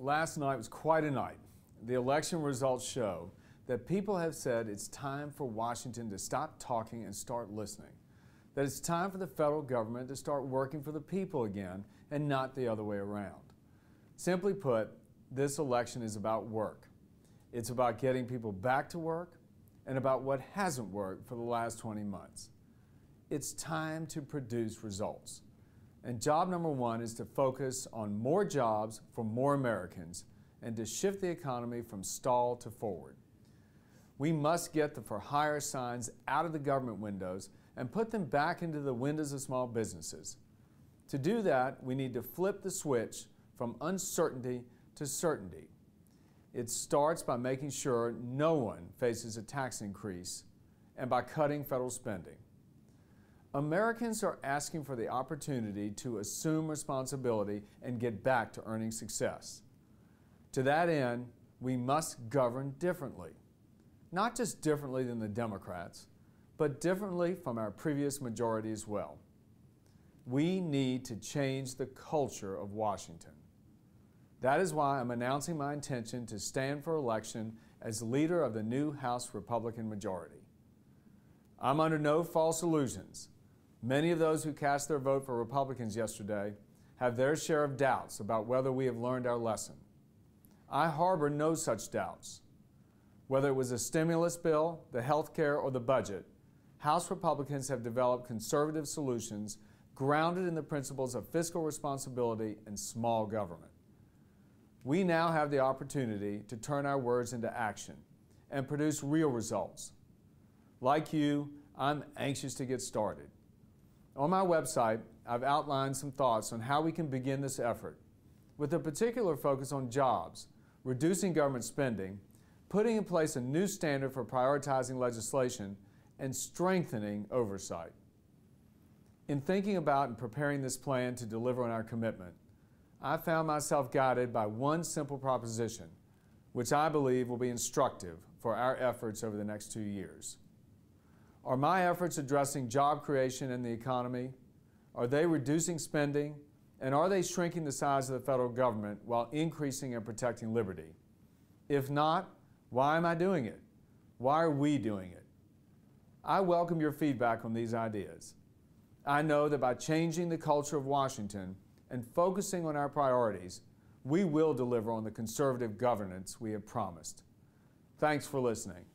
Last night was quite a night. The election results show that people have said it's time for Washington to stop talking and start listening. That it's time for the federal government to start working for the people again and not the other way around. Simply put, this election is about work. It's about getting people back to work and about what hasn't worked for the last 20 months. It's time to produce results. And job number one is to focus on more jobs for more Americans and to shift the economy from stall to forward. We must get the for hire signs out of the government windows and put them back into the windows of small businesses. To do that, we need to flip the switch from uncertainty to certainty. It starts by making sure no one faces a tax increase and by cutting federal spending. Americans are asking for the opportunity to assume responsibility and get back to earning success. To that end, we must govern differently. Not just differently than the Democrats, but differently from our previous majority as well. We need to change the culture of Washington. That is why I'm announcing my intention to stand for election as leader of the new House Republican majority. I'm under no false illusions. Many of those who cast their vote for Republicans yesterday have their share of doubts about whether we have learned our lesson. I harbor no such doubts. Whether it was a stimulus bill, the health care, or the budget, House Republicans have developed conservative solutions grounded in the principles of fiscal responsibility and small government. We now have the opportunity to turn our words into action and produce real results. Like you, I'm anxious to get started. On my website, I've outlined some thoughts on how we can begin this effort, with a particular focus on jobs, reducing government spending, putting in place a new standard for prioritizing legislation, and strengthening oversight. In thinking about and preparing this plan to deliver on our commitment, I found myself guided by one simple proposition, which I believe will be instructive for our efforts over the next 2 years. Are my efforts addressing job creation and the economy? Are they reducing spending? And are they shrinking the size of the federal government while increasing and protecting liberty? If not, why am I doing it? Why are we doing it? I welcome your feedback on these ideas. I know that by changing the culture of Washington and focusing on our priorities, we will deliver on the conservative governance we have promised. Thanks for listening.